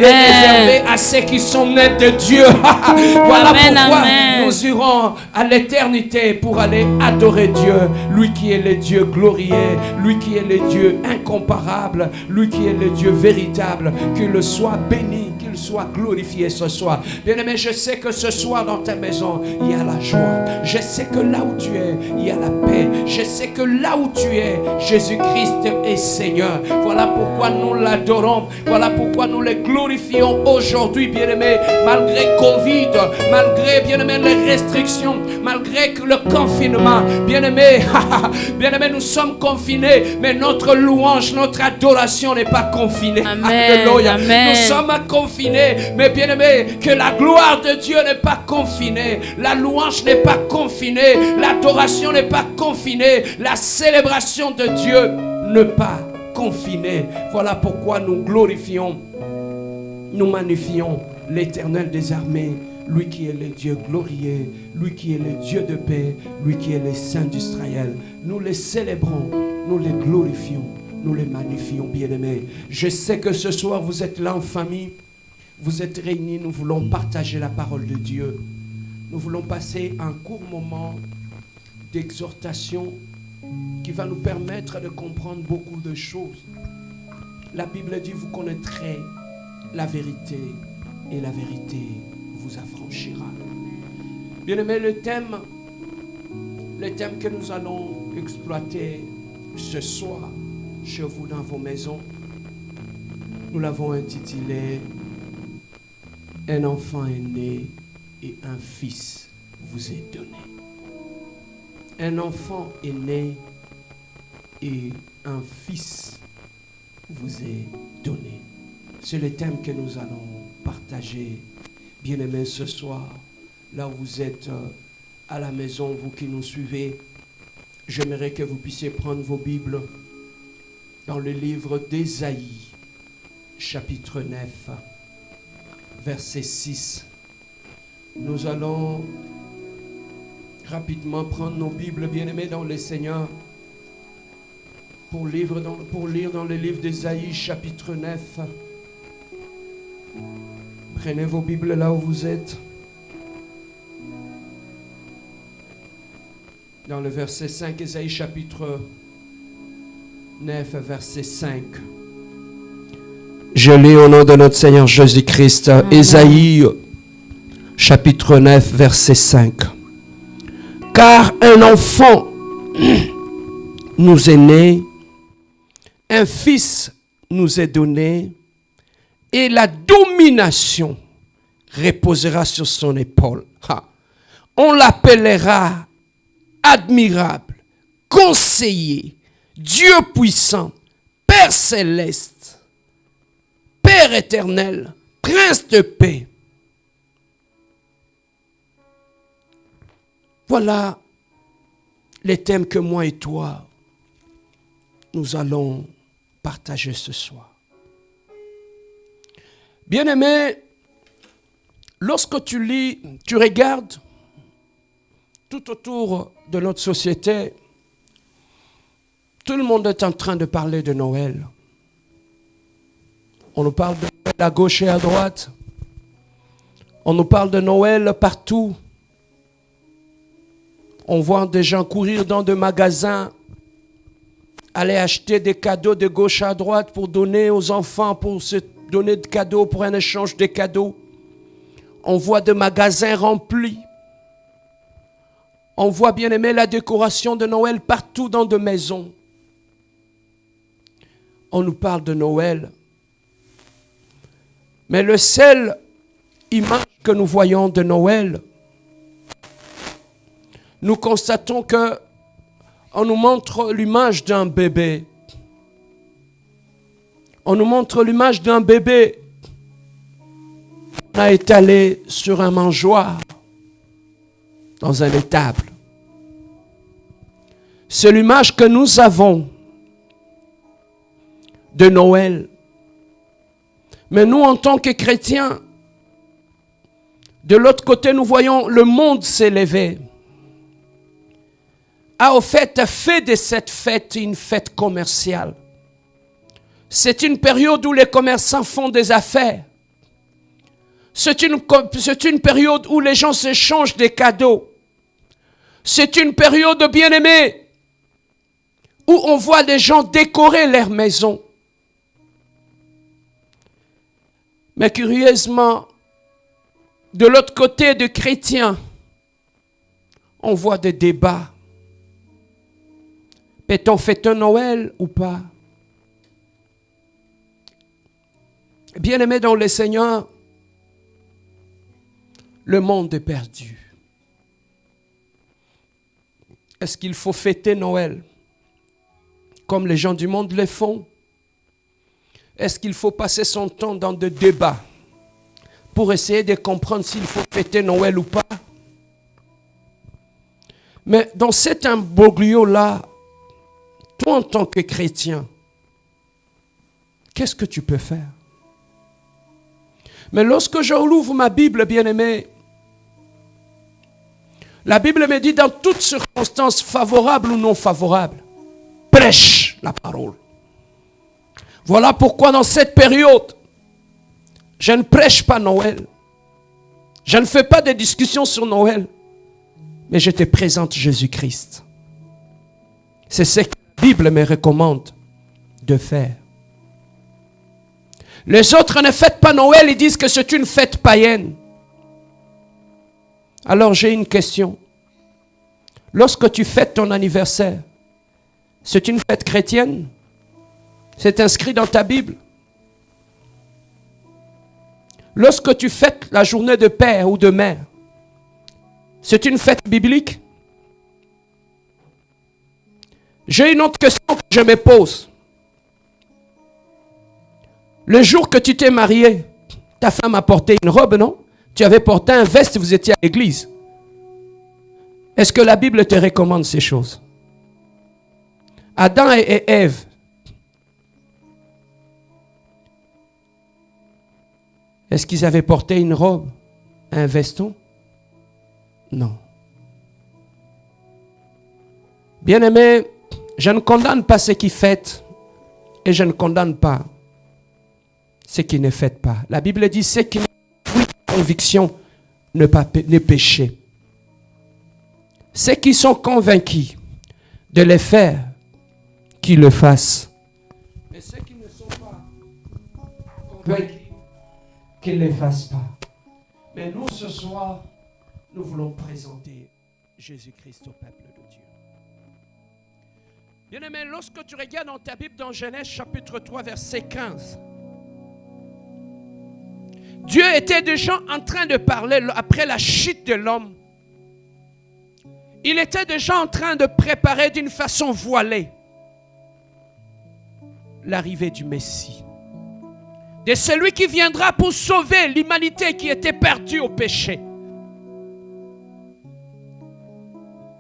est réservé à ceux qui sont nés de Dieu. Voilà pourquoi nous irons à l'éternité pour aller adorer Dieu. Lui qui est le Dieu glorieux, lui qui est le Dieu incomparable, lui qui est le Dieu véritable. Qu'il soit béni, qu'il soit glorifié ce soir. Bien-aimé, je sais que ce soir dans ta maison, il y a la joie. Je sais que là où tu es, il y a la paix. Je sais que là où tu es, Jésus-Christ est Seigneur. Voilà pourquoi nous l'adorons. Voilà pourquoi nous le glorifions aujourd'hui, bien-aimé. Malgré Covid, malgré, bien-aimé, les restrictions, malgré le confinement, bien-aimé, bien-aimé, nous sommes confinés, mais notre louange, notre adoration n'est pas confinée. Alléluia. Nous sommes confinés, mais bien-aimé, que la gloire de Dieu n'est pas confinée, la louange n'est pas confinée, l'adoration n'est pas confinée, la célébration de Dieu n'est pas confinée. Voilà pourquoi nous glorifions, nous magnifions l'Éternel des armées, lui qui est le Dieu glorieux, lui qui est le Dieu de paix, lui qui est le Saint d'Israël. Nous les célébrons, nous les glorifions, nous les magnifions, bien-aimés. Je sais que ce soir vous êtes là en famille, vous êtes réunis, nous voulons partager la parole de Dieu. Nous voulons passer un court moment d'exhortation qui va nous permettre de comprendre beaucoup de choses. La Bible dit, vous connaîtrez la vérité et la vérité vous affranchira. Bien-aimés, le thème que nous allons exploiter ce soir chez vous dans vos maisons, nous l'avons intitulé « Un enfant est né et un fils vous est donné ». Un enfant est né et un fils vous est donné. C'est le thème que nous allons partager, bien-aimés, ce soir. Là où vous êtes à la maison, vous qui nous suivez, j'aimerais que vous puissiez prendre vos Bibles dans le livre d'Ésaïe, chapitre 9, verset 6. Nous allons rapidement prendre nos Bibles, bien-aimés, dans le Seigneur, pour lire dans le livre d'Ésaïe, chapitre 9. Prenez vos Bibles là où vous êtes. Dans le verset 5, Ésaïe, chapitre 9, verset 5. Je lis au nom de notre Seigneur Jésus-Christ, Ésaïe, chapitre 9, verset 5. Car un enfant nous est né, un fils nous est donné, et la domination reposera sur son épaule. On l'appellera admirable, conseiller, Dieu puissant, Père céleste, Père éternel, Prince de paix. Voilà les thèmes que moi et toi, nous allons partager ce soir. Bien-aimé, lorsque tu lis, tu regardes tout autour de notre société, tout le monde est en train de parler de Noël. On nous parle de Noël à gauche et à droite. On nous parle de Noël partout. On voit des gens courir dans des magasins, aller acheter des cadeaux de gauche à droite pour donner aux enfants, pour se donner des cadeaux, pour un échange de cadeaux. On voit des magasins remplis. On voit, bien aimé, la décoration de Noël partout dans des maisons. On nous parle de Noël. Mais le seul image que nous voyons de Noël, nous constatons que on nous montre l'image d'un bébé. On nous montre l'image d'un bébé. On a étalé sur un mangeoire, dans un étable. C'est l'image que nous avons de Noël. Mais nous, en tant que chrétiens, de l'autre côté, nous voyons le monde s'élever. Au fait de cette fête une fête commerciale. C'est une période où les commerçants font des affaires. C'est une période où les gens s'échangent des cadeaux. C'est une période, bien-aimés, où on voit les gens décorer leur maison. Mais curieusement, de l'autre côté des chrétiens, on voit des débats. Peut-on fêter Noël ou pas? Bien-aimés dans le Seigneur, le monde est perdu. Est-ce qu'il faut fêter Noël comme les gens du monde le font? Est-ce qu'il faut passer son temps dans des débats pour essayer de comprendre s'il faut fêter Noël ou pas? Mais dans cet imbroglio-là, toi en tant que chrétien, qu'est-ce que tu peux faire? Mais lorsque je rouvre ma Bible, bien-aimé, la Bible me dit dans toutes circonstances favorables ou non favorables, prêche la parole. Voilà pourquoi dans cette période, je ne prêche pas Noël. Je ne fais pas de discussions sur Noël. Mais je te présente Jésus-Christ. C'est ce que la Bible me recommande de faire. Les autres ne fêtent pas Noël, ils disent que c'est une fête païenne. Alors j'ai une question. Lorsque tu fêtes ton anniversaire, c'est une fête chrétienne? C'est inscrit dans ta Bible? Lorsque tu fêtes la journée de père ou de mère, c'est une fête biblique? J'ai une autre question que je me pose. Le jour que tu t'es marié, ta femme a porté une robe, non? Tu avais porté un veste, vous étiez à l'église. Est-ce que la Bible te recommande ces choses? Adam et Ève, est-ce qu'ils avaient porté une robe, un veston? Non. Bien-aimé, je ne condamne pas ceux qui fêtent et je ne condamne pas ceux qui ne fêtent pas. La Bible dit ceux qui n'ont pas conviction ne pécher. Ceux qui sont convaincus de les faire, qu'ils le fassent. Et ceux qui ne sont pas convaincus, qu'ils ne le fassent pas. Mais nous, ce soir, nous voulons présenter Jésus-Christ au peuple de Dieu. Bien-aimé, lorsque tu regardes dans ta Bible, dans Genèse chapitre 3, verset 15, Dieu était déjà en train de parler après la chute de l'homme. Il était déjà en train de préparer d'une façon voilée l'arrivée du Messie. De celui qui viendra pour sauver l'humanité qui était perdue au péché.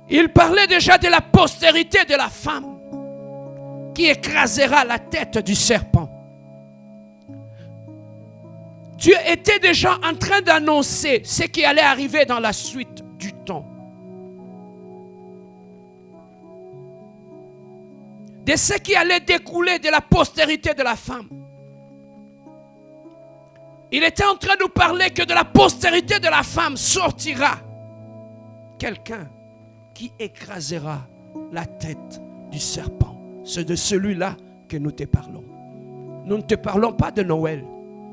Il parlait déjà de la postérité de la femme qui écrasera la tête du serpent. Dieu était déjà en train d'annoncer ce qui allait arriver dans la suite du temps. De ce qui allait découler de la postérité de la femme. Il était en train de nous parler que de la postérité de la femme sortira quelqu'un qui écrasera la tête du serpent. C'est de celui-là que nous te parlons. Nous ne te parlons pas de Noël,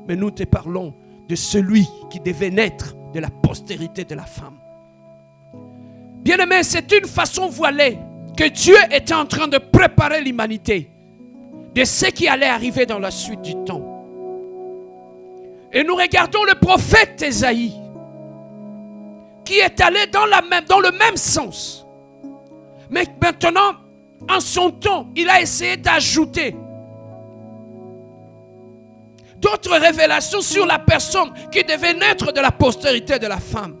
mais nous te parlons de celui qui devait naître de la postérité de la femme. Bien-aimé, c'est une façon voilée que Dieu était en train de préparer l'humanité de ce qui allait arriver dans la suite du temps. Et nous regardons le prophète Ésaïe qui est allé dans le même sens. Mais maintenant, en son temps, il a essayé d'ajouter d'autres révélations sur la personne qui devait naître de la postérité de la femme.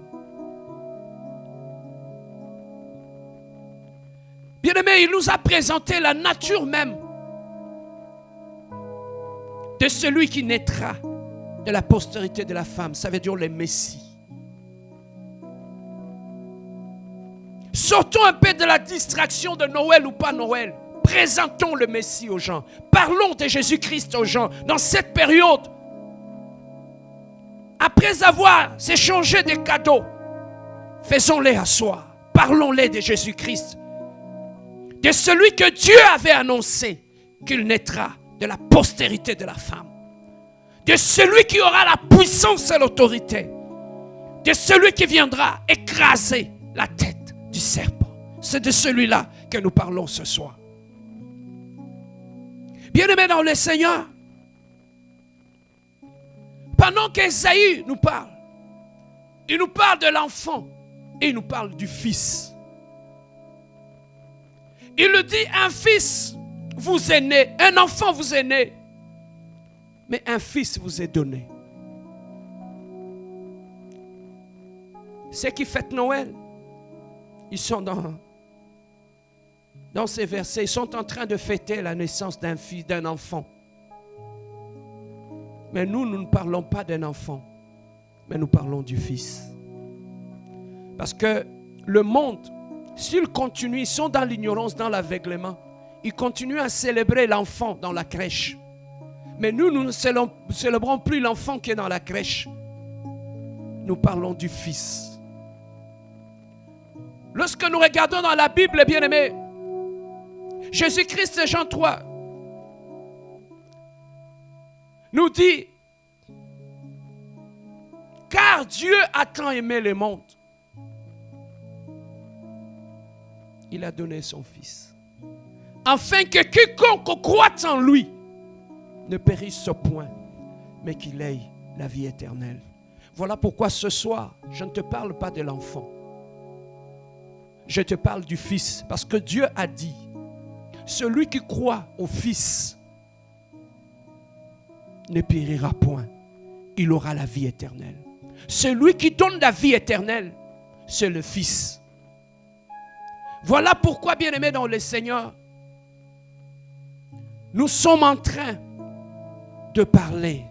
Bien-aimé, il nous a présenté la nature même de celui qui naîtra de la postérité de la femme. Ça veut dire le Messie. Sortons un peu de la distraction de Noël ou pas Noël. Présentons le Messie aux gens. Parlons de Jésus-Christ aux gens dans cette période. Après après avoir échangé des cadeaux, faisons-les asseoir. Parlons-les de Jésus-Christ, de celui que Dieu avait annoncé qu'il naîtra de la postérité de la femme, de celui qui aura la puissance et l'autorité, de celui qui viendra écraser la tête du serpent. C'est de celui-là que nous parlons ce soir. Bien-aimés dans le Seigneur, pendant qu'Ésaïe nous parle, il nous parle de l'enfant et il nous parle du fils. Il le dit, un fils vous est né, un enfant vous est né, mais un fils vous est donné. Ceux qui fêtent Noël, ils sont dans ces versets, ils sont en train de fêter la naissance d'un fils, d'un enfant. Mais nous ne parlons pas d'un enfant, mais nous parlons du fils. Parce que le monde, s'ils continuent, ils sont dans l'ignorance, dans l'aveuglement. Ils continuent à célébrer l'enfant dans la crèche. Mais nous ne célébrons plus l'enfant qui est dans la crèche. Nous parlons du fils. Lorsque nous regardons dans la Bible, bien-aimés, Jésus-Christ, Jean 3, nous dit, car Dieu a tant aimé le monde, il a donné son Fils, afin que quiconque croit en lui ne périsse point, mais qu'il ait la vie éternelle. Voilà pourquoi ce soir, je ne te parle pas de l'enfant. Je te parle du Fils, parce que Dieu a dit, celui qui croit au Fils ne périra point, il aura la vie éternelle. Celui qui donne la vie éternelle, c'est le Fils. Voilà pourquoi, bien-aimés dans le Seigneur, nous sommes en train de parler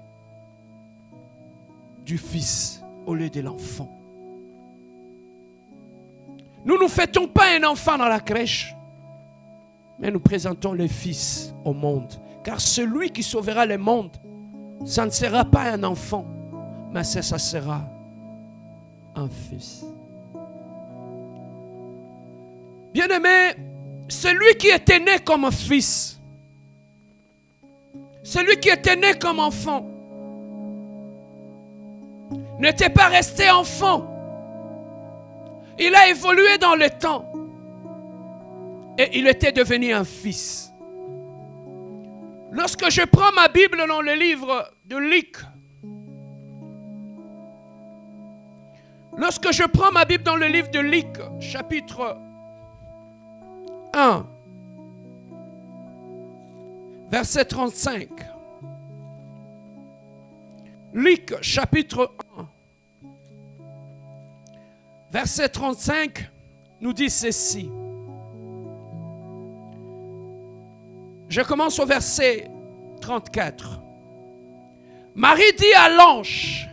du Fils au lieu de l'enfant. Nous ne fêtons pas un enfant dans la crèche, mais nous présentons le Fils au monde. Car celui qui sauvera le monde, ça ne sera pas un enfant, mais ça sera un Fils. Bien-aimé, celui qui était né comme un fils, celui qui était né comme enfant, n'était pas resté enfant. Il a évolué dans le temps et il était devenu un fils. Lorsque je prends ma Bible dans le livre de Luc, lorsque je prends ma Bible dans le livre de Luc, chapitre 1, verset 35. Luc, chapitre 1, verset 35, nous dit ceci. Je commence au verset 34. Marie dit à l'ange,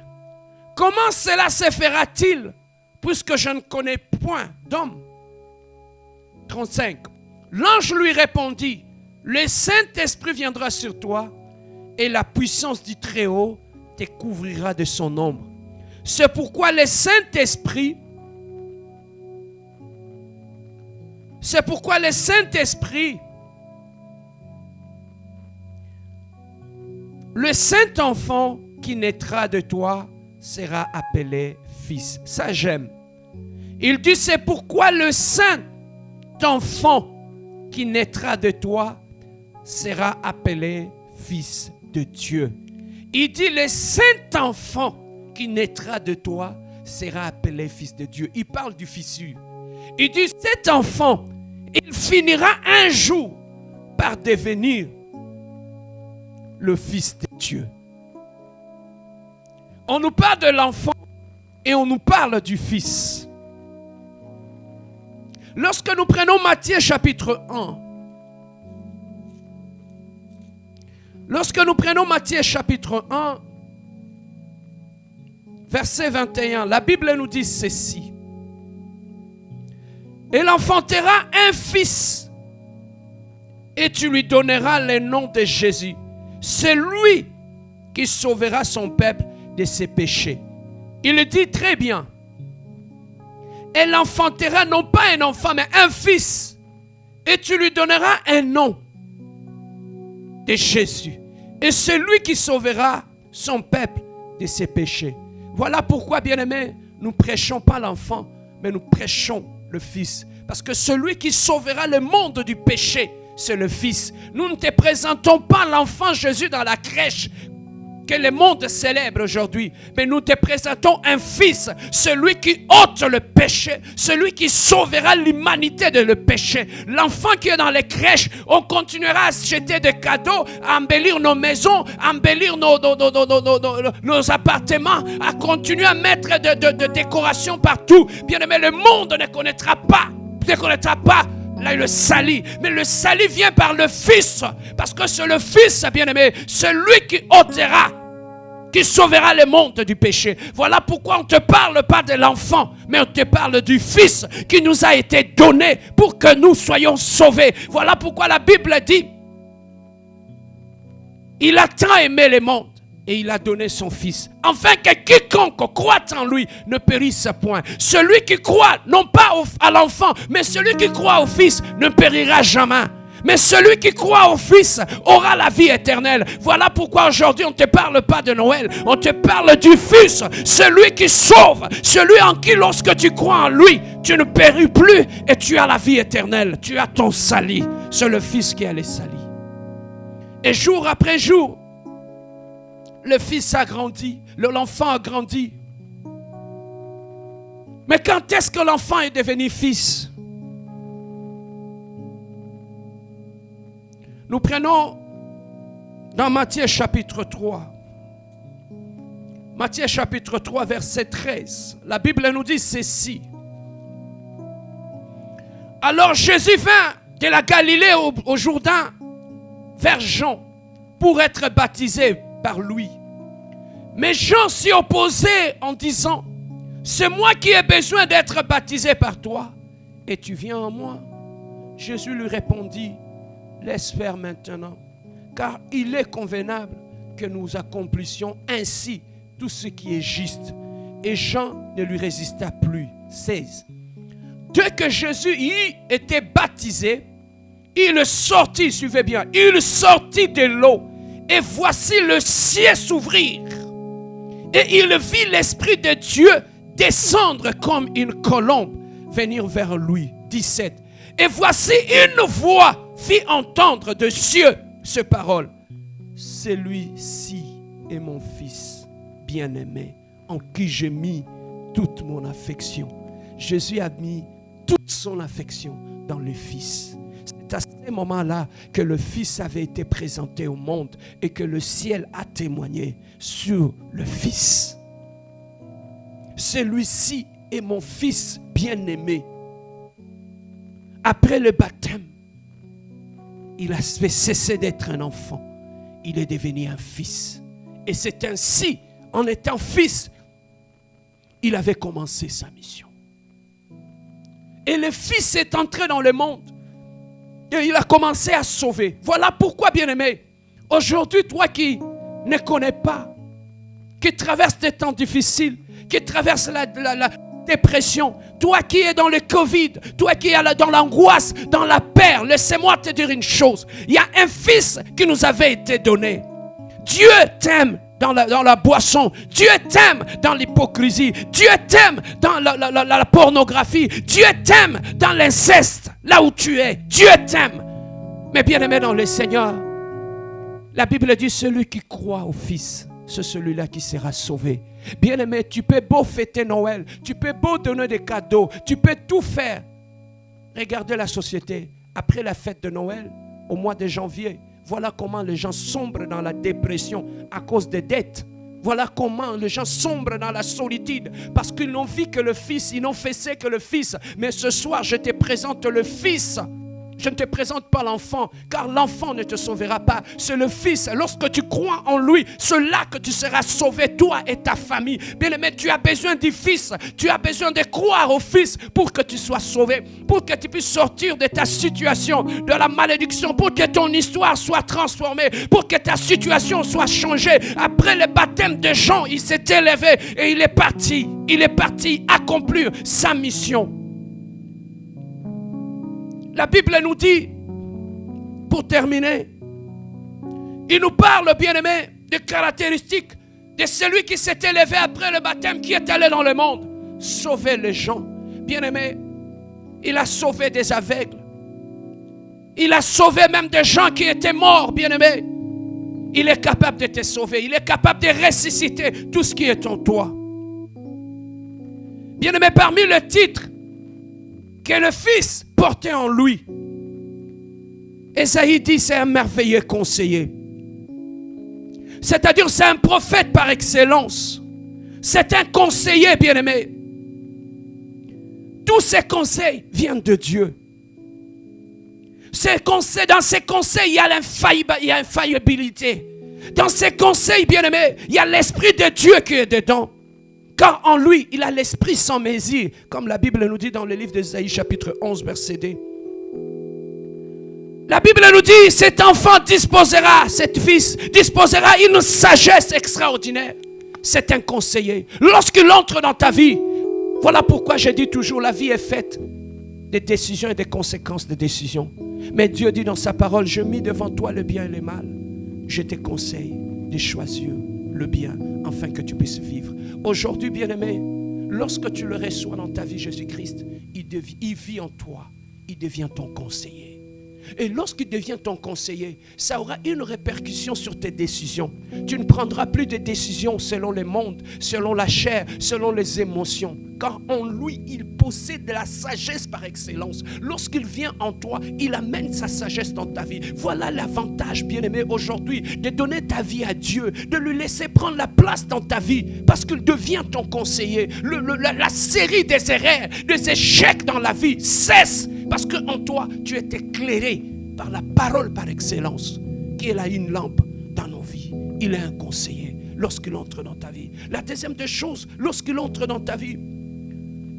comment cela se fera-t-il, puisque je ne connais point d'homme? 35. L'ange lui répondit, le Saint-Esprit viendra sur toi et la puissance du Très-Haut te couvrira de son ombre. C'est pourquoi le Saint-Esprit, le Saint-Enfant qui naîtra de toi sera appelé fils. Ça j'aime. Il dit, c'est pourquoi le Saint-Enfant qui naîtra de toi sera appelé fils de Dieu. Il dit, le Saint-Enfant qui naîtra de toi sera appelé fils de Dieu. Il parle du fissure. Il dit, cet enfant, il finira un jour par devenir le fils de Dieu. On nous parle de l'enfant et on nous parle du fils. Lorsque nous prenons Matthieu chapitre 1, chapitre 1, verset 21, la Bible nous dit ceci. Il enfantera un fils et tu lui donneras le nom de Jésus. C'est lui qui sauvera son peuple de ses péchés. Il dit très bien. Elle enfantera non pas un enfant, mais un fils. Et tu lui donneras un nom de Jésus. Et c'est lui qui sauvera son peuple de ses péchés. Voilà pourquoi, bien-aimés, nous ne prêchons pas l'enfant, mais nous prêchons le Fils. Parce que celui qui sauvera le monde du péché, c'est le Fils. Nous ne te présentons pas l'enfant Jésus dans la crèche que le monde célèbre aujourd'hui, mais nous te présentons un Fils, celui qui ôte le péché, celui qui sauvera l'humanité de le péché. L'enfant qui est dans les crèches, on continuera à acheter des cadeaux, à embellir nos maisons, à embellir nos appartements, à continuer à mettre de décorations partout. Bien aimé, le monde ne connaîtra pas là, le salut. Mais le salut vient par le Fils. Parce que c'est le Fils, bien-aimé, celui qui ôtera, qui sauvera le monde du péché. Voilà pourquoi on ne te parle pas de l'enfant, mais on te parle du Fils qui nous a été donné pour que nous soyons sauvés. Voilà pourquoi la Bible dit, il a tant aimé le monde et il a donné son Fils, afin que quiconque croit en lui ne périsse point. Celui qui croit, non pas à l'enfant, mais celui qui croit au Fils ne périra jamais. Mais celui qui croit au Fils aura la vie éternelle. Voilà pourquoi aujourd'hui on ne te parle pas de Noël, on te parle du Fils, celui qui sauve, celui en qui lorsque tu crois en lui, tu ne péris plus et tu as la vie éternelle, tu as ton salut. C'est le Fils qui a les salis. Et jour après jour, le Fils a grandi, l'enfant a grandi. Mais quand est-ce que l'enfant est devenu fils? Nous prenons dans Matthieu chapitre 3. Matthieu chapitre 3 verset 13. La Bible nous dit ceci. Alors Jésus vint de la Galilée au Jourdain vers Jean pour être baptisé par lui. Mais Jean s'y opposait en disant, c'est moi qui ai besoin d'être baptisé par toi et tu viens en moi. Jésus lui répondit, laisse faire maintenant, car il est convenable que nous accomplissions ainsi tout ce qui est juste. Et Jean ne lui résista plus. 16. Dès que Jésus y était baptisé, il sortit, suivez bien, il sortit de l'eau. Et voici le ciel s'ouvrir. Et il vit l'Esprit de Dieu descendre comme une colombe, venir vers lui. 17. Et voici une voix fit entendre de cieux ces paroles. Celui-ci est mon Fils bien-aimé, en qui j'ai mis toute mon affection. Jésus a mis toute son affection dans le Fils. C'est à ce moment-là que le Fils avait été présenté au monde et que le ciel a témoigné sur le Fils. Celui-ci est mon Fils bien-aimé. Après le baptême, il a fait cesser d'être un enfant. Il est devenu un fils. Et c'est ainsi, en étant fils, il avait commencé sa mission. Et le Fils est entré dans le monde. Et il a commencé à sauver. Voilà pourquoi, bien-aimé, aujourd'hui, toi qui ne connais pas, qui traverse des temps difficiles, qui traverse la dépression, toi qui es dans le Covid, toi qui es dans l'angoisse, dans la peur, laissez-moi te dire une chose. Il y a un Fils qui nous avait été donné. Dieu t'aime dans la boisson. Dieu t'aime dans l'hypocrisie. Dieu t'aime dans la pornographie. Dieu t'aime dans l'inceste, là où tu es. Dieu t'aime. Mais bien aimé dans le Seigneur, la Bible dit celui qui croit au Fils, c'est celui-là qui sera sauvé. Bien aimé, tu peux beau fêter Noël, tu peux beau donner des cadeaux, tu peux tout faire. Regardez la société. Après la fête de Noël, au mois de janvier, voilà comment les gens sombrent dans la dépression à cause des dettes. Voilà comment les gens sombrent dans la solitude parce qu'ils n'ont vu que le Fils, ils n'ont fait que le Fils. Mais ce soir, je te présente le Fils. Je ne te présente pas l'enfant, car l'enfant ne te sauvera pas. C'est le Fils. Lorsque tu crois en lui, c'est là que tu seras sauvé, toi et ta famille. Bien-aimé, tu as besoin du Fils. Tu as besoin de croire au Fils pour que tu sois sauvé, pour que tu puisses sortir de ta situation, de la malédiction, pour que ton histoire soit transformée, pour que ta situation soit changée. Après le baptême de Jean, il s'est élevé et il est parti. Il est parti accomplir sa mission. La Bible nous dit, pour terminer, il nous parle, bien-aimé, des caractéristiques de celui qui s'est élevé après le baptême, qui est allé dans le monde, sauver les gens. Bien-aimé, il a sauvé des aveugles. Il a sauvé même des gens qui étaient morts, bien-aimé. Il est capable de te sauver. Il est capable de ressusciter tout ce qui est en toi. Bien-aimé, parmi les titres que le Fils portait en lui, Ésaïe dit, c'est un merveilleux conseiller. C'est-à-dire, c'est un prophète par excellence. C'est un conseiller, bien-aimé. Tous ces conseils viennent de Dieu. Dans ces conseils, il y a l'infaillibilité. Dans ces conseils, bien-aimé, il y a l'Esprit de Dieu qui est dedans. Car en lui, il a l'Esprit sans mesure. Comme la Bible nous dit dans le livre d'Ésaïe, chapitre 11, verset 2. La Bible nous dit, cet enfant disposera, cet fils disposera une sagesse extraordinaire. C'est un conseiller. Lorsqu'il entre dans ta vie, voilà pourquoi je dis toujours, la vie est faite des décisions et des conséquences des décisions. Mais Dieu dit dans sa parole, je mis devant toi le bien et le mal. Je te conseille de choisir le bien afin que tu puisses vivre. Aujourd'hui, bien-aimé, lorsque tu le reçois dans ta vie, Jésus-Christ, il vit en toi. Il devient ton conseiller. Et lorsqu'il devient ton conseiller, ça aura une répercussion sur tes décisions. Tu ne prendras plus de décisions selon le monde, selon la chair, selon les émotions. Car en lui, il possède de la sagesse par excellence. Lorsqu'il vient en toi, il amène sa sagesse dans ta vie. Voilà l'avantage, bien-aimé, aujourd'hui, de donner ta vie à Dieu, de lui laisser prendre la place dans ta vie, parce qu'il devient ton conseiller. La série des erreurs, des échecs dans la vie cesse, parce qu'en toi, tu es éclairé par la parole par excellence, qui est là une lampe dans nos vies. Il est un conseiller lorsqu'il entre dans ta vie. La deuxième des choses, lorsqu'il entre dans ta vie,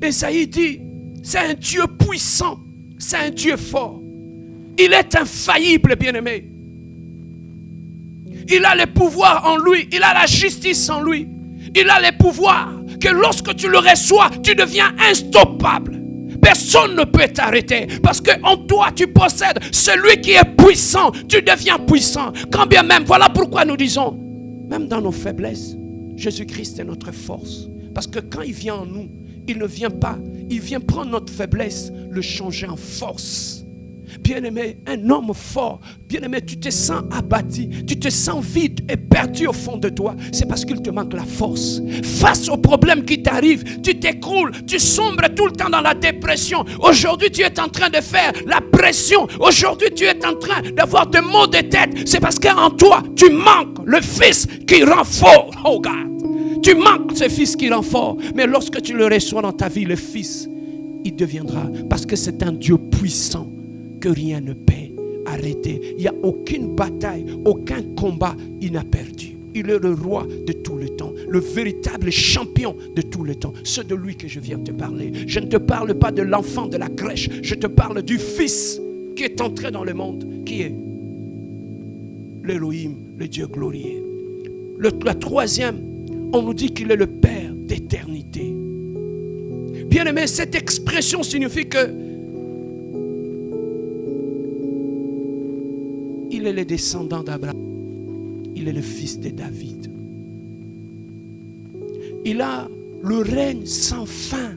Ésaïe dit, c'est un Dieu puissant, c'est un Dieu fort. Il est infaillible, bien-aimé. Il a le pouvoir en lui, il a la justice en lui. Il a le pouvoir que lorsque tu le reçois, tu deviens instoppable. Personne ne peut t'arrêter parce qu'en toi tu possèdes celui qui est puissant. Tu deviens puissant. Quand bien même, voilà pourquoi nous disons, même dans nos faiblesses, Jésus-Christ est notre force. Parce que quand il vient en nous, il ne vient pas, il vient prendre notre faiblesse, le changer en force. Bien-aimé, un homme fort, bien-aimé, tu te sens abattu, tu te sens vide et perdu au fond de toi. C'est parce qu'il te manque la force. Face aux problèmes qui t'arrivent, tu t'écroules, tu sombres tout le temps dans la dépression. Aujourd'hui, tu es en train de faire la pression. Aujourd'hui, tu es en train d'avoir des maux de tête. C'est parce qu'en toi, tu manques le Fils qui rend fort. Oh God! Tu manques ce Fils qui rend fort. Mais lorsque tu le reçois dans ta vie, le Fils, il deviendra. Parce que c'est un Dieu puissant que rien ne peut arrêter. Il n'y a aucune bataille, aucun combat, il n'a perdu. Il est le roi de tout le temps, le véritable champion de tout le temps. C'est de lui que je viens te parler. Je ne te parle pas de l'enfant de la crèche. Je te parle du Fils qui est entré dans le monde, qui est l'Élohim, le Dieu glorieux. La troisième, on nous dit qu'il est le Père d'éternité. Bien aimé, cette expression signifie que il est le descendant d'Abraham. Il est le fils de David. Il a le règne sans fin.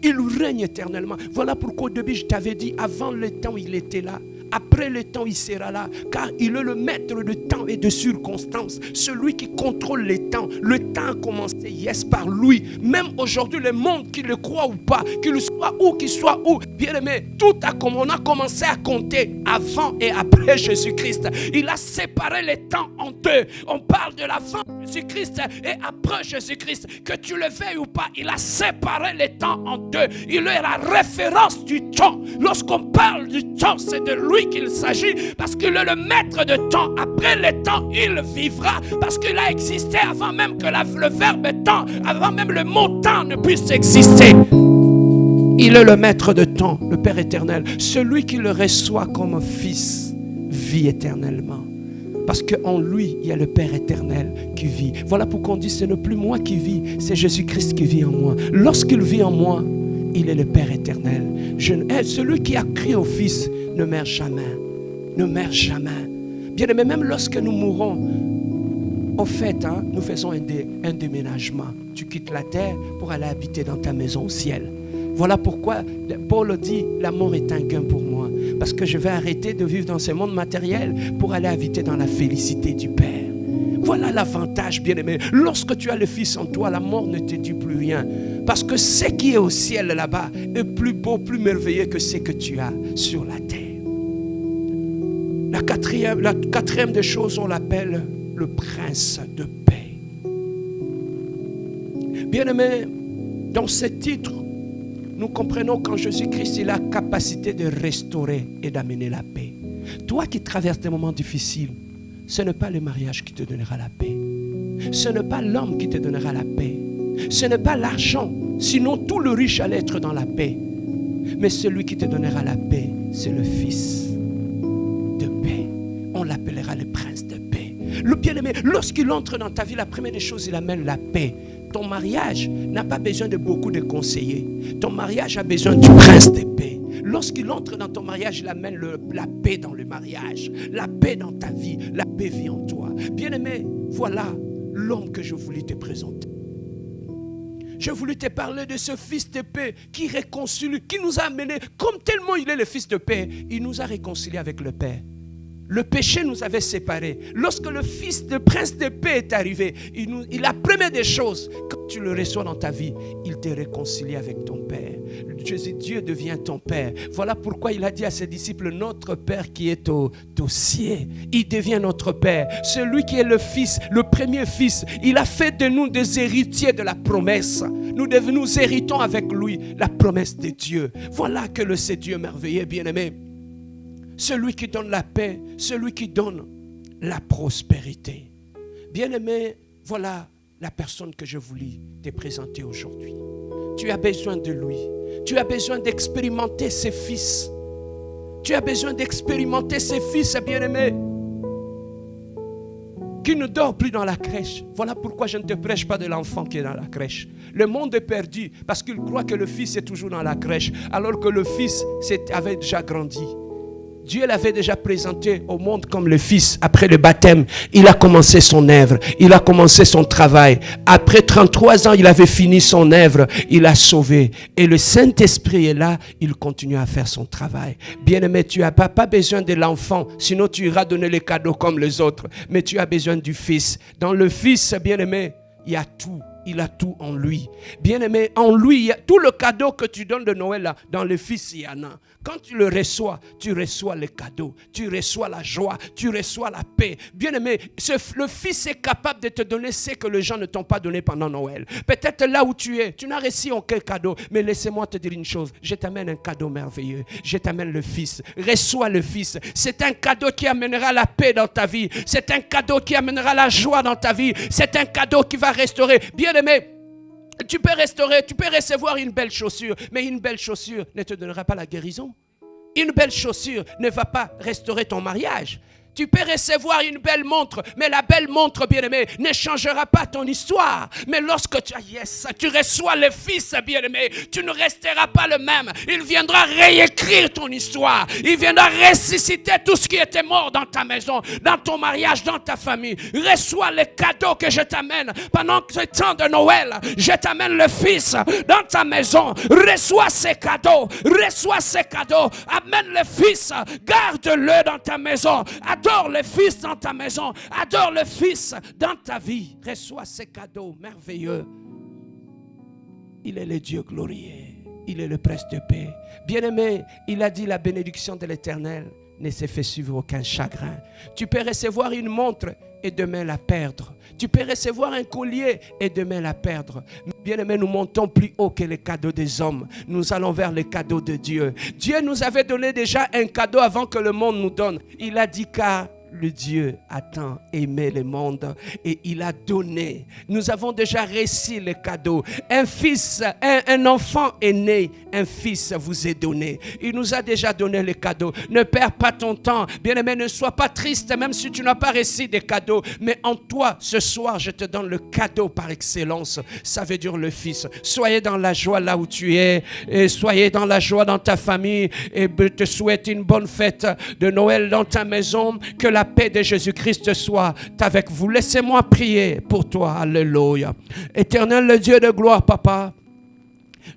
Il règne éternellement. Voilà pourquoi au début je t'avais dit, avant le temps il était là. Après le temps il sera là. Car il est le maître de temps et de circonstances. Celui qui contrôle les temps. Le temps a commencé, yes, par lui. Même aujourd'hui, le monde, qu'il le croit ou pas, qu'il soit où, bien aimé, on a commencé à compter avant et après Jésus-Christ. Il a séparé les temps en deux. On parle de l'avant Jésus-Christ et après Jésus-Christ. Que tu le veuilles ou pas, il a séparé les temps en deux. Il est la référence du temps. Lorsqu'on parle du temps, c'est de lui qu'il s'agit, parce qu'il est le maître de temps. Après le temps, il vivra, parce qu'il a existé avant même que le verbe temps, avant même le mot temps ne puisse exister. Il est le maître de temps, le Père éternel. Celui qui le reçoit comme fils vit éternellement. Parce qu'en lui, il y a le Père éternel qui vit. Voilà pourquoi on dit, ce n'est plus moi qui vis, c'est Jésus-Christ qui vit en moi. Lorsqu'il vit en moi, il est le Père éternel. Celui qui a crié au Fils ne meurt jamais. Ne meurt jamais. Bien aimé, même lorsque nous mourrons, au fait, nous faisons un déménagement. Tu quittes la terre pour aller habiter dans ta maison au ciel. Voilà pourquoi Paul dit, la mort est un gain pour moi. Parce que je vais arrêter de vivre dans ce monde matériel pour aller habiter dans la félicité du Père. Voilà l'avantage, bien-aimé. Lorsque tu as le Fils en toi, la mort ne te dit plus rien. Parce que ce qui est au ciel là-bas est plus beau, plus merveilleux que ce que tu as sur la terre. La quatrième des choses, on l'appelle le prince de paix. Bien-aimé, dans ce titre, nous comprenons qu'en Jésus-Christ, il a la capacité de restaurer et d'amener la paix. Toi qui traverses des moments difficiles, ce n'est pas le mariage qui te donnera la paix. Ce n'est pas l'homme qui te donnera la paix. Ce n'est pas l'argent, sinon tout le riche allait être dans la paix. Mais celui qui te donnera la paix, c'est le Fils de paix. On l'appellera le prince de paix. Le bien-aimé, lorsqu'il entre dans ta vie, la première des choses, il amène la paix. Ton mariage n'a pas besoin de beaucoup de conseillers. Ton mariage a besoin du prince de paix. Lorsqu'il entre dans ton mariage, il amène la paix dans le mariage. La paix dans ta vie. La paix vit en toi. Bien-aimé, voilà l'homme que je voulais te présenter. Je voulais te parler de ce fils de paix qui réconcilie, qui nous a amenés, comme tellement il est le fils de paix, il nous a réconciliés avec le Père. Le péché nous avait séparés. Lorsque le fils de prince de paix est arrivé, la première des choses, quand tu le reçois dans ta vie, il te réconcilie avec ton Père. Dieu devient ton Père. Voilà pourquoi il a dit à ses disciples, notre Père qui est aux cieux, il devient notre Père. Celui qui est le Fils, le premier Fils, il a fait de nous des héritiers de la promesse. Nous héritons avec lui la promesse de Dieu. Voilà que c'est Dieu merveilleux, bien-aimé. Celui qui donne la paix, celui qui donne la prospérité. Bien-aimé, voilà la personne que je voulais te présenter aujourd'hui. Tu as besoin de lui. Tu as besoin d'expérimenter ses fils. Tu as besoin d'expérimenter ses fils, bien-aimé, qui ne dort plus dans la crèche. Voilà pourquoi je ne te prêche pas de l'enfant qui est dans la crèche. Le monde est perdu parce qu'il croit que le fils est toujours dans la crèche, alors que le fils avait déjà grandi. Dieu l'avait déjà présenté au monde comme le Fils. Après le baptême, il a commencé son œuvre. Il a commencé son travail. Après 33 ans, il avait fini son œuvre. Il a sauvé. Et le Saint-Esprit est là. Il continue à faire son travail. Bien-aimé, tu n'as pas besoin de l'enfant. Sinon, tu iras donner les cadeaux comme les autres. Mais tu as besoin du Fils. Dans le Fils, bien-aimé, il y a tout. Il a tout en lui. Bien-aimé, en lui, il y a tout le cadeau que tu donnes de Noël, là, dans le Fils, il y en a. Quand tu le reçois, tu reçois le cadeau, tu reçois la joie, tu reçois la paix. Bien-aimé, le Fils est capable de te donner ce que les gens ne t'ont pas donné pendant Noël. Peut-être là où tu es, tu n'as reçu aucun cadeau, mais laissez-moi te dire une chose, je t'amène un cadeau merveilleux. Je t'amène le Fils. Reçois le Fils. C'est un cadeau qui amènera la paix dans ta vie. C'est un cadeau qui amènera la joie dans ta vie. C'est un cadeau qui va restaurer. Bien-aimé, tu peux recevoir une belle chaussure, mais une belle chaussure ne te donnera pas la guérison. Une belle chaussure ne va pas restaurer ton mariage. Tu peux recevoir une belle montre, mais la belle montre, bien-aimé, ne changera pas ton histoire. Mais lorsque tu reçois le Fils, bien-aimé, tu ne resteras pas le même. Il viendra réécrire ton histoire. Il viendra ressusciter tout ce qui était mort dans ta maison, dans ton mariage, dans ta famille. Reçois les cadeaux que je t'amène pendant ce temps de Noël. Je t'amène le Fils dans ta maison. Reçois ces cadeaux. Reçois ces cadeaux. Amène le Fils. Garde-le dans ta maison. Adore le Fils dans ta maison. Adore le Fils dans ta vie. Reçois ces cadeaux merveilleux. Il est le Dieu glorieux. Il est le prince de paix. Bien-aimé, il a dit la bénédiction de l'Éternel ne se fait suivre aucun chagrin. Tu peux recevoir une montre et demain la perdre. Tu peux recevoir un collier et demain la perdre. Bien-aimés, nous montons plus haut que les cadeaux des hommes. Nous allons vers les cadeaux de Dieu. Dieu nous avait donné déjà un cadeau avant que le monde nous donne. Il a dit car le Dieu a tant aimé le monde et il a donné. Nous avons déjà reçu les cadeaux. Un fils, un enfant est né, un fils vous est donné. Il nous a déjà donné les cadeaux. Ne perds pas ton temps. Bien-aimé, ne sois pas triste même si tu n'as pas reçu des cadeaux. Mais en toi, ce soir, je te donne le cadeau par excellence. Ça veut dire le Fils. Soyez dans la joie là où tu es. Et soyez dans la joie dans ta famille. Et je te souhaite une bonne fête de Noël dans ta maison. Que la paix de Jésus-Christ soit avec vous. Laissez-moi prier pour toi. Alléluia. Éternel, le Dieu de gloire, Papa.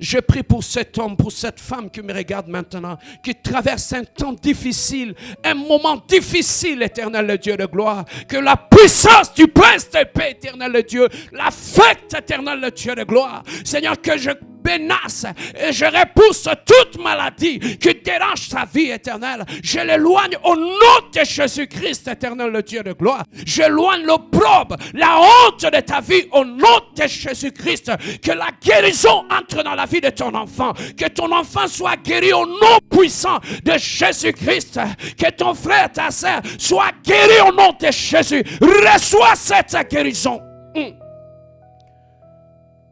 Je prie pour cet homme, pour cette femme qui me regarde maintenant, qui traverse un temps difficile, un moment difficile, éternel le Dieu de gloire. Que la puissance du prince de paix, éternel le Dieu, l'affecte, éternel le Dieu de gloire. Seigneur, que je menace et je repousse toute maladie qui dérange ta vie éternelle. Je l'éloigne au nom de Jésus-Christ, éternel le Dieu de gloire. J'éloigne l'opprobre, la honte de ta vie au nom de Jésus-Christ. Que la guérison entre dans la vie de ton enfant. Que ton enfant soit guéri au nom puissant de Jésus-Christ. Que ton frère, ta sœur soit guéri au nom de Jésus. Reçois cette guérison.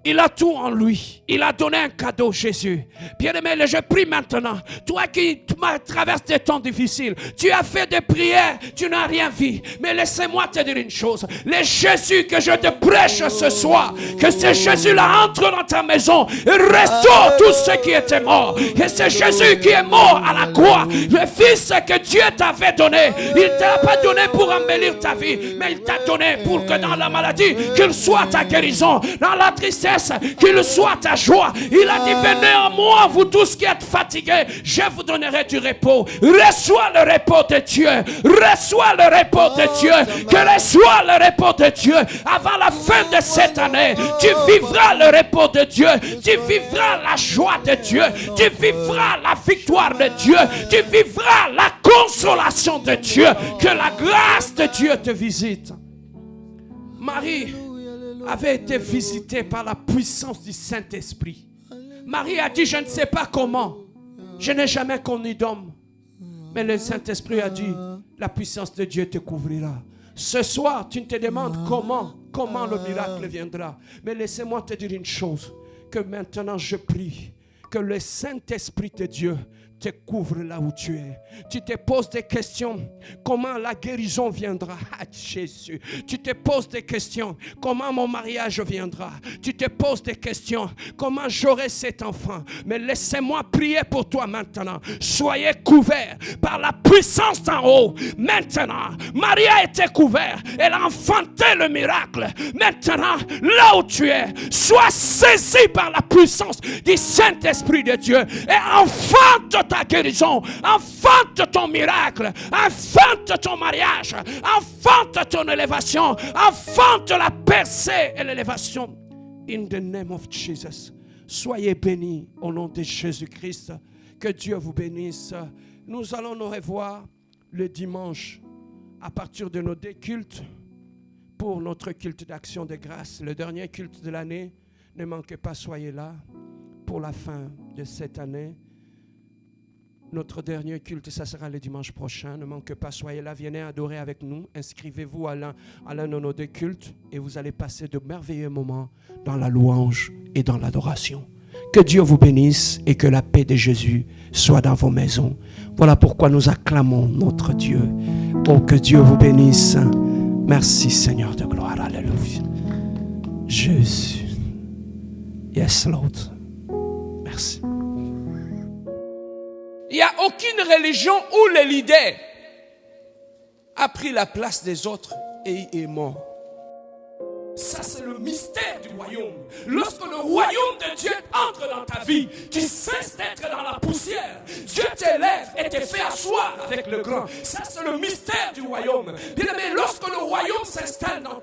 Il a tout en lui. Il a donné un cadeau, Jésus. Bien-aimé, je prie maintenant. Toi qui traverses des temps difficiles, tu as fait des prières, tu n'as rien vu. Mais laissez-moi te dire une chose. Le Jésus que je te prêche ce soir, que ce Jésus-là entre dans ta maison et restaure tout ce qui était mort. Et c'est Jésus qui est mort à la croix. Le Fils que Dieu t'avait donné. Il ne t'a pas donné pour embellir ta vie, mais il t'a donné pour que dans la maladie, qu'il soit ta guérison. Dans la tristesse, qu'il soit ta joie. Il a dit, venez à moi, vous tous qui êtes fatigués, je vous donnerai du repos. Reçois le repos de Dieu. Reçois le repos de Dieu. Que reçois le repos de Dieu. Avant la fin de cette année, tu vivras le repos de Dieu. Tu vivras la joie de Dieu. Tu vivras la victoire de Dieu. Tu vivras la consolation de Dieu. Que la grâce de Dieu te visite. Marie avait été visitée par la puissance du Saint-Esprit. Marie a dit, je ne sais pas comment. Je n'ai jamais connu d'homme. Mais le Saint-Esprit a dit, la puissance de Dieu te couvrira. Ce soir, tu te demandes comment le miracle viendra. Mais laissez-moi te dire une chose. Que maintenant je prie que le Saint-Esprit de Dieu te couvre là où tu es. Tu te poses des questions. Comment la guérison viendra? Ah, Jésus. Tu te poses des questions. Comment mon mariage viendra? Tu te poses des questions. Comment j'aurai cet enfant? Mais laissez-moi prier pour toi maintenant. Soyez couverts par la puissance d'en haut. Maintenant, Marie a été couverte. Elle a enfanté le miracle. Maintenant, là où tu es, sois saisi par la puissance du Saint-Esprit de Dieu et enfante ta guérison, enfante ton miracle, enfante ton mariage, enfante ton élévation, enfante la percée et l'élévation. In the name of Jesus. Soyez bénis au nom de Jésus-Christ. Que Dieu vous bénisse. Nous allons nous revoir le dimanche à partir de nos deux cultes pour notre culte d'action de grâce. Le dernier culte de l'année. Ne manquez pas, soyez là pour la fin de cette année. Notre dernier culte, ça sera le dimanche prochain. Ne manquez pas, soyez là, venez adorer avec nous. Inscrivez-vous à l'un de nos deux cultes et vous allez passer de merveilleux moments dans la louange et dans l'adoration. Que Dieu vous bénisse et que la paix de Jésus soit dans vos maisons. Voilà pourquoi nous acclamons notre Dieu. Oh, que Dieu vous bénisse. Merci Seigneur de gloire. Alléluia. Jésus. Yes, Lord. Merci. Il n'y a aucune religion où le leader a pris la place des autres et est mort. Ça, c'est le mystère du royaume. Lorsque le royaume de Dieu entre dans ta vie, tu cesses d'être dans la poussière. Dieu t'élève et te fait asseoir avec le grand. Ça, c'est le mystère du royaume. Bien aimé, lorsque le royaume s'installe dans ta